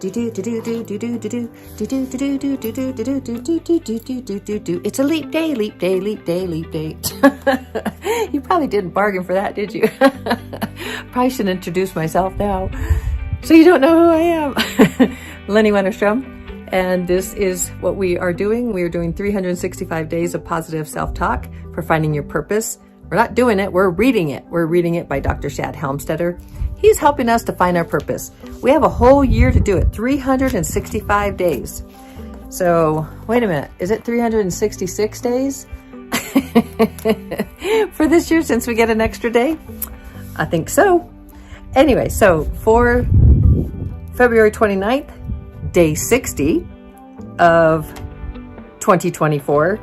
It's a leap day, leap day, leap day, leap day. You probably didn't bargain for that, did you? Probably should introduce myself now, so you don't know who I am. Lynnie Wennerstrom, and this is what we are doing. We are doing 365 days of positive self-talk for finding your purpose. We're not doing it, we're reading it. We're reading it by Dr. Shad Helmstetter. He's helping us to find our purpose. We have a whole year to do it, 365 days. So, wait a minute, is it 366 days for this year since we get an extra day? I think so. Anyway, so for February 29th, day 60 of 2024,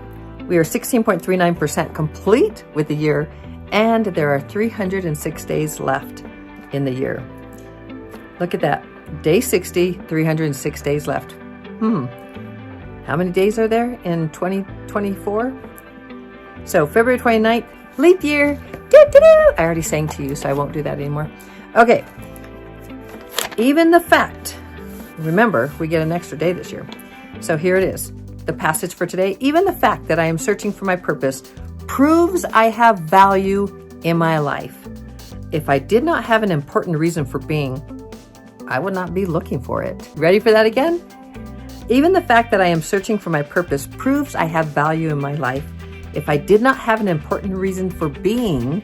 we are 16.39% complete with the year, and there are 306 days left in the year. Look at that. Day 60, 306 days left. How many days are there in 2024? So February 29th, leap year. I already sang to you, so I won't do that anymore. Okay. Even the fact, remember, we get an extra day this year. So here it is. The passage for today. Even the fact that I am searching for my purpose proves I have value in my life. If I did not have an important reason for being, I would not be looking for it. Ready for that again? Even the fact that I am searching for my purpose proves I have value in my life. If I did not have an important reason for being,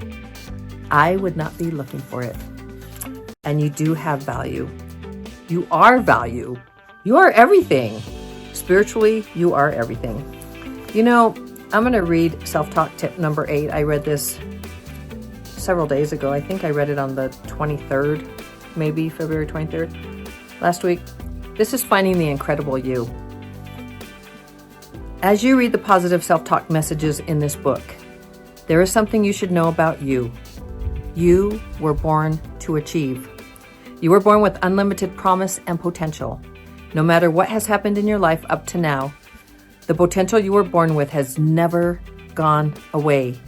I would not be looking for it. And you do have value. You are value. You are everything. Spiritually, you are everything. You know, I'm going to read self-talk tip number 8. I read this several days ago. I think I read it on the 23rd, maybe February 23rd, last week. This is finding the incredible you. As you read the positive self-talk messages in this book, there is something you should know about you. You were born to achieve. You were born with unlimited promise and potential. No matter what has happened in your life up to now, the potential you were born with has never gone away.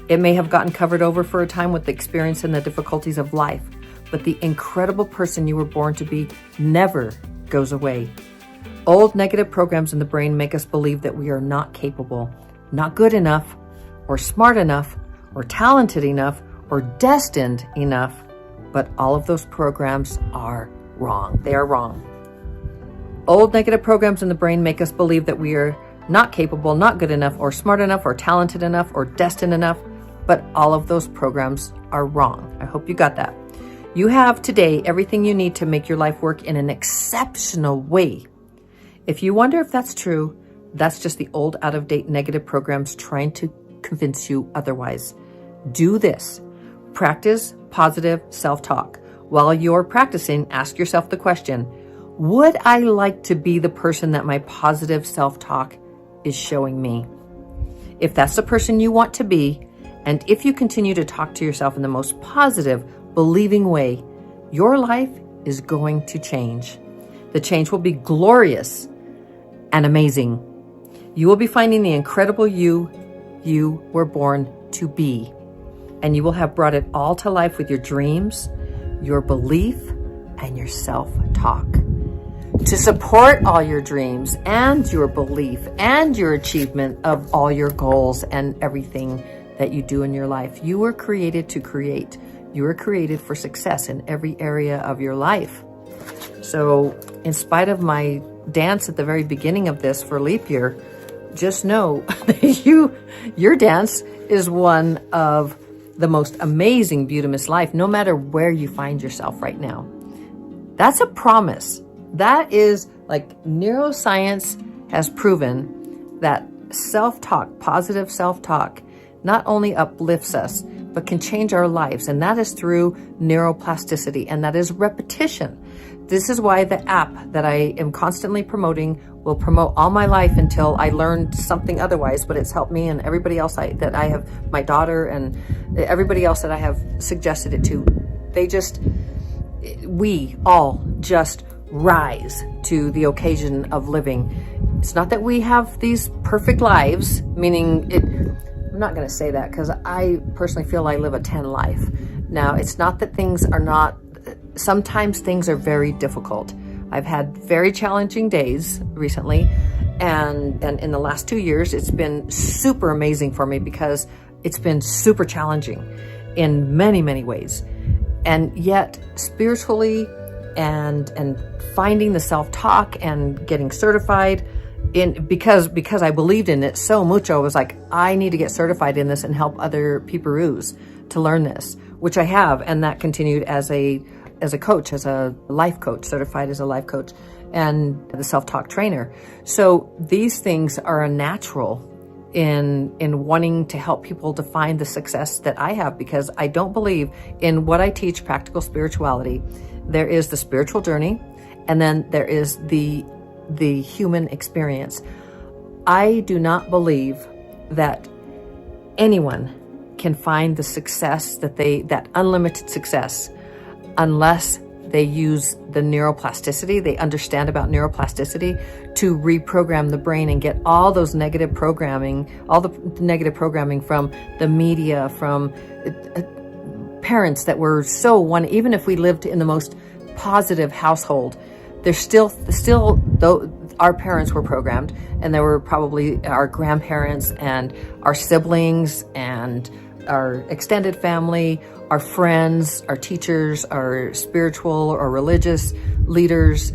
It may have gotten covered over for a time with the experience and the difficulties of life, but the incredible person you were born to be never goes away. Old negative programs in the brain make us believe that we are not capable, not good enough, or smart enough, or talented enough, or destined enough, but all of those programs are wrong. They are wrong. Old negative programs in the brain make us believe that we are not capable, not good enough, or smart enough, or talented enough, or destined enough, but all of those programs are wrong. I hope you got that. You have today everything you need to make your life work in an exceptional way. If you wonder if that's true, that's just the old, out-of-date negative programs trying to convince you otherwise. Do this. Practice positive self-talk. While you're practicing, ask yourself the question, would I like to be the person that my positive self-talk is showing me? If that's the person you want to be, and if you continue to talk to yourself in the most positive, believing way, your life is going to change. The change will be glorious and amazing. You will be finding the incredible you were born to be. And you will have brought it all to life with your dreams, your belief, and your self-talk. To support all your dreams and your belief and your achievement of all your goals and everything that you do in your life, you were created to create. You were created for success in every area of your life. So in spite of my dance at the very beginning of this for leap year, just know that your dance is one of the most amazing, beauteous life, no matter where you find yourself right now. That's a promise. That is, like, neuroscience has proven that self-talk, positive self-talk, not only uplifts us, but can change our lives. And that is through neuroplasticity, and that is repetition. This is why the app that I am constantly promoting will promote all my life until I learned something otherwise, but it's helped me and everybody else that I have, my daughter and everybody else that I have suggested it to. We all just rise to the occasion of living. It's not that we have these perfect lives, meaning I'm not going to say that because I personally feel I live a 10 life. Now, it's not that things are not, sometimes things are very difficult. I've had very challenging days recently. And in the last 2 years, it's been super amazing for me because it's been super challenging in many, many ways. And yet spiritually and finding the self-talk and getting certified because I believed in it so much, I was like, I need to get certified in this and help other peeparoos to learn this, which I have. And that continued as a coach, as a life coach, certified as a life coach and the self-talk trainer. So these things are a natural in wanting to help people to find the success that I have, because I don't believe in what I teach, practical spirituality. There is the spiritual journey, and then there is the human experience. I do not believe that anyone can find the success that unlimited success, unless they use the neuroplasticity, they understand about neuroplasticity to reprogram the brain and get all those negative programming, all the negative programming from the media, from parents that were so one, even if we lived in the most positive household, there's still though our parents were programmed, and there were probably our grandparents and our siblings and our extended family, our friends, our teachers, our spiritual or religious leaders.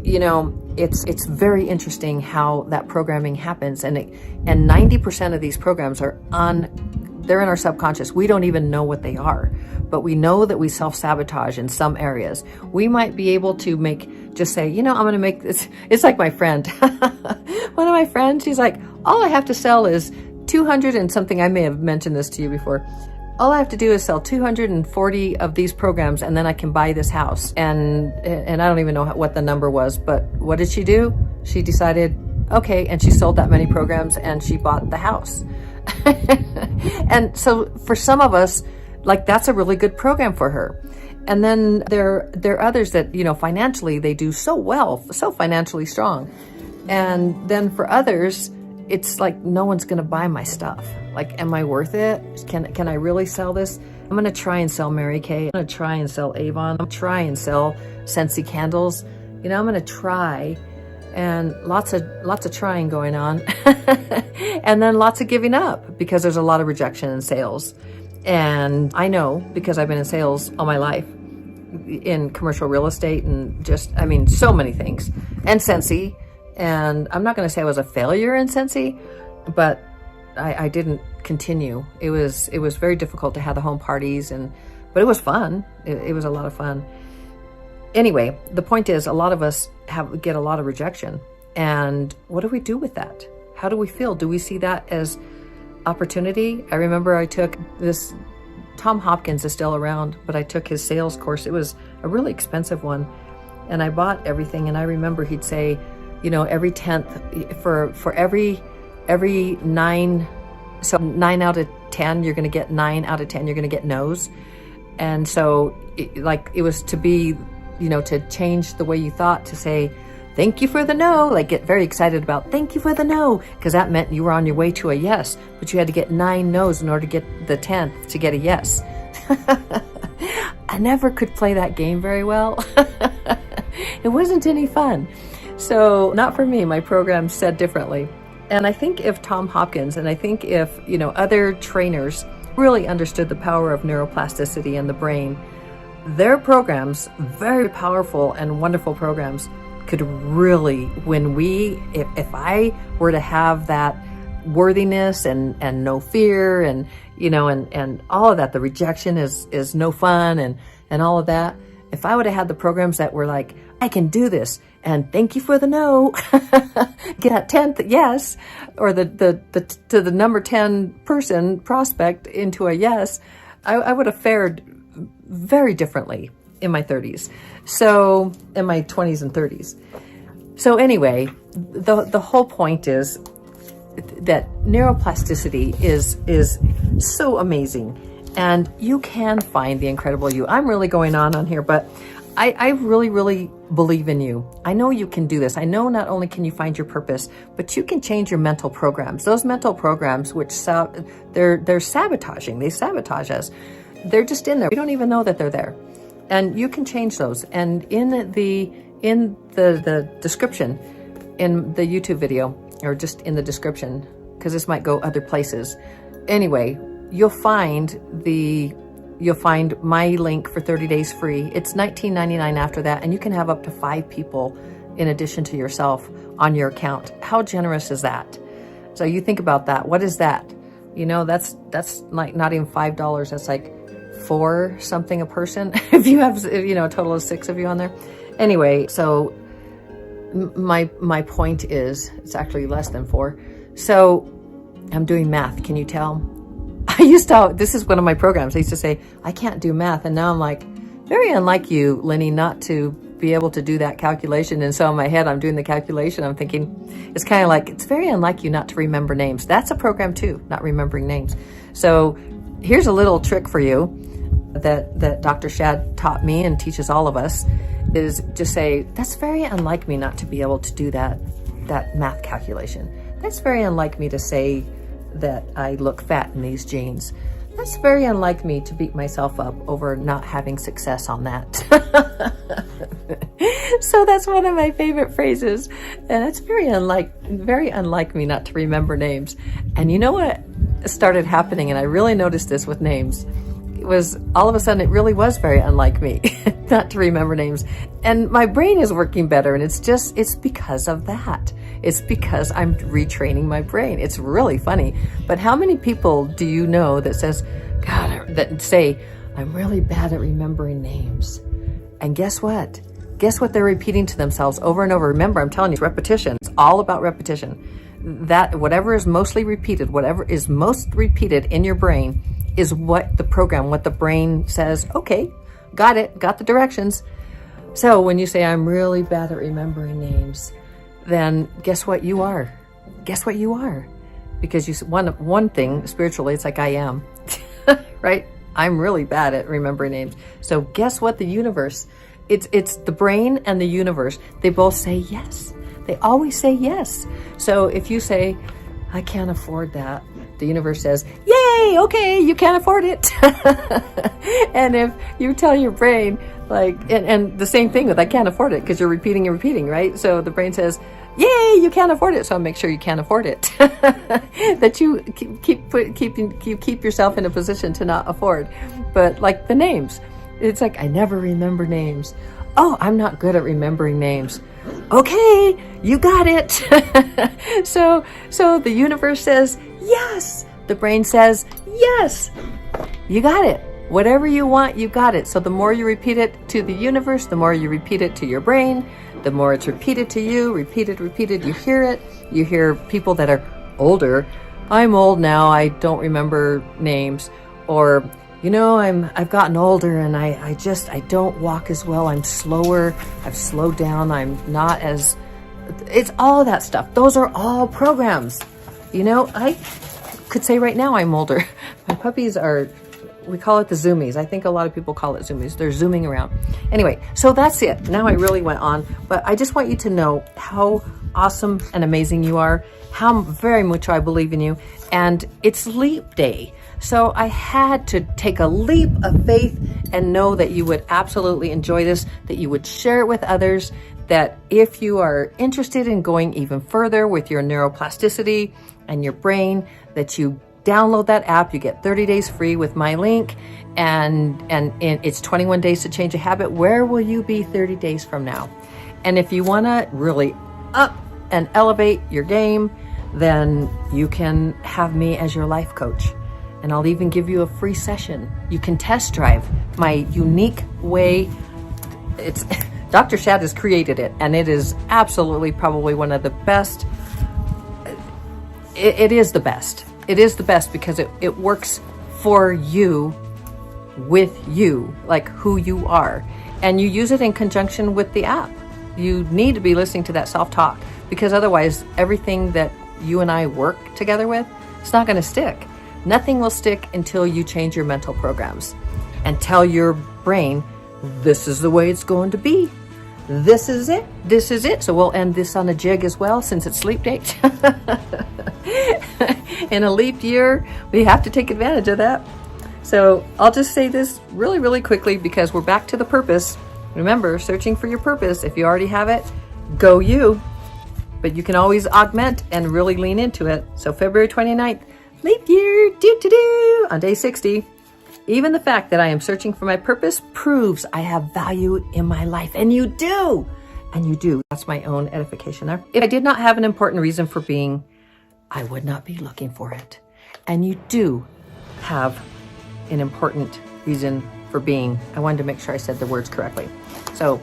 You know, it's very interesting how that programming happens, and 90% of these programs they're in our subconscious. We don't even know what they are, but we know that we self-sabotage in some areas. We might be able to just say, I'm going to make this. It's like my friend, one of my friends, she's like, all I have to sell is 200 and something. I may have mentioned this to you before. All I have to do is sell 240 of these programs, and then I can buy this house. And I don't even know what the number was, but what did she do? She decided, okay, and she sold that many programs and she bought the house. And so for some of us, like, that's a really good program for her. And then there are others that, financially they do so well, so financially strong. And then for others, it's like, no one's going to buy my stuff. Like, am I worth it? Can I really sell this? I'm going to try and sell Mary Kay. I'm going to try and sell Avon. I'm going to try and sell Scentsy candles. I'm going to try, and lots of trying going on. And then lots of giving up because there's a lot of rejection in sales. And I know, because I've been in sales all my life, in commercial real estate and so many things, and Scentsy. And I'm not going to say I was a failure in Scentsy, but I didn't continue. It was very difficult to have the home parties, but it was fun. It was a lot of fun. Anyway, the point is, a lot of us get a lot of rejection. And what do we do with that? How do we feel? Do we see that as opportunity? I remember I took this, Tom Hopkins is still around, but I took his sales course. It was a really expensive one. And I bought everything. And I remember he'd say, every 10th, for every 9, so 9 out of 10, you're going to get 9 out of 10, you're going to get no's. And so it was to be, to change the way you thought, to say, thank you for the no, like get very excited about thank you for the no, because that meant you were on your way to a yes, but you had to get 9 no's in order to get the 10th to get a yes. I never could play that game very well. It wasn't any fun. So not for me. My program said differently. And I think if Tom Hopkins, and I think if, other trainers really understood the power of neuroplasticity in the brain, their programs, very powerful and wonderful programs, could really, if I were to have that worthiness and no fear and all of that, the rejection is no fun and all of that, if I would have had the programs that were like, I can do this, and thank you for the no, get that 10th yes, or to the number 10 person prospect into a yes, I would have fared very differently in my 30s. So in my 20s and 30s. So anyway, the whole point is that neuroplasticity is so amazing, and you can find the incredible you. I'm really going on here, but I really, really believe in you. I know you can do this. I know not only can you find your purpose, but you can change your mental programs. Those mental programs, which they're sabotaging. They sabotage us. They're just in there. We don't even know that they're there. And you can change those. And in the in the description, in the YouTube video, or just in the description, because this might go other places. Anyway, you'll find my link for 30 days free. It's $19.99 after that, and you can have up to 5 people in addition to yourself on your account. How generous is that? So you think about that. What is that? You know, that's like not even $5. That's like $4 something a person. If you have, you know, a total of 6 of you on there. Anyway, so my point is, it's actually less than 4. So I'm doing math. Can you tell? This is one of my programs. I used to say, I can't do math. And now I'm like, very unlike you, Lynnie, not to be able to do that calculation. And so in my head, I'm doing the calculation. I'm thinking, it's kind of like, it's very unlike you not to remember names. That's a program too, not remembering names. So here's a little trick for you that Dr. Shad taught me and teaches all of us, is just say, that's very unlike me not to be able to do that math calculation. That's very unlike me to say that I look fat in these jeans. That's very unlike me to beat myself up over not having success on that. So that's one of my favorite phrases. And it's very unlike me not to remember names. And you know what started happening, and I really noticed this with names, it was all of a sudden it really was very unlike me not to remember names. And my brain is working better, and it's because of that. It's because I'm retraining my brain. It's really funny. But how many people do you know that say, I'm really bad at remembering names? And guess what? Guess what they're repeating to themselves over and over? Remember, I'm telling you, it's repetition. It's all about repetition. That whatever is mostly repeated, whatever is most repeated in your brain is what the brain says, okay, got it, got the directions. So when you say, I'm really bad at remembering names, then guess what you are? Guess what you are? Because one thing spiritually, it's like I am, right? I'm really bad at remembering names. So guess what? The universe, it's the brain and the universe. They both say yes. They always say yes. So if you say, I can't afford that, the universe says, yay, okay, you can't afford it. And if you tell your brain, like, and the same thing with I can't afford it, because you're repeating and repeating, right? So the brain says, yay, you can't afford it. So make sure you can't afford it. That you keep yourself in a position to not afford. But like the names, it's like, I never remember names. Oh, I'm not good at remembering names. Okay, you got it. So the universe says, yes. The brain says, yes, you got it. Whatever you want, you got it. So the more you repeat it to the universe, the more you repeat it to your brain, the more it's repeated to you, repeated, you hear it. You hear people that are older. I'm old now, I don't remember names. Or, you know, I've gotten older and I don't walk as well. I'm slower. I've slowed down. I'm not as, it's all that stuff. Those are all programs. You know, I could say right now I'm older. My puppies we call it the zoomies. I think a lot of people call it zoomies. They're zooming around. Anyway, so that's it. Now I really went on, but I just want you to know how awesome and amazing you are, how very much I believe in you. And it's Leap Day. So I had to take a leap of faith and know that you would absolutely enjoy this, that you would share it with others, that if you are interested in going even further with your neuroplasticity and your brain, that you download that app. You get 30 days free with my link, and it's 21 days to change a habit. Where will you be 30 days from now? And if you want to really up and elevate your game, then you can have me as your life coach. And I'll even give you a free session. You can test drive my unique way. It's Dr. Shad has created it, and it is absolutely probably one of the best. It is the best. It is the best because it works for you, with you, like who you are. And you use it in conjunction with the app. You need to be listening to that self-talk, because otherwise everything that you and I work together with, it's not going to stick. Nothing will stick until you change your mental programs and tell your brain, this is the way it's going to be. This is it. This is it. So we'll end this on a jig as well, since it's Leap Day. In a leap year, we have to take advantage of that. So I'll just say this really, really quickly, because we're back to the purpose. Remember, searching for your purpose. If you already have it, go you. But you can always augment and really lean into it. So February 29th, leap year, on day 60. Even the fact that I am searching for my purpose proves I have value in my life. And you do. And you do. That's my own edification there. If I did not have an important reason for being, I would not be looking for it. And you do have an important reason for being. I wanted to make sure I said the words correctly. So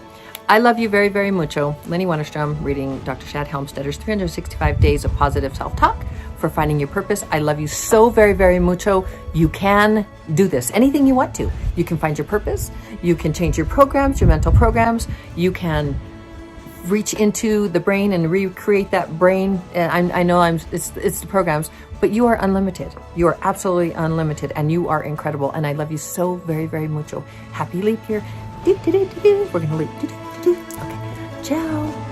I love you very, very mucho. Lynnie Wennerstrom, reading Dr. Shad Helmstetter's 365 Days of Positive Self-Talk for Finding Your Purpose. I love you so very, very mucho. You can do this. Anything you want to. You can find your purpose. You can change your programs, your mental programs. You can reach into the brain and recreate that brain. And I know it's the programs, but you are unlimited. You are absolutely unlimited, and you are incredible. And I love you so very, very mucho. Happy leap year. We're gonna leap. Okay, ciao.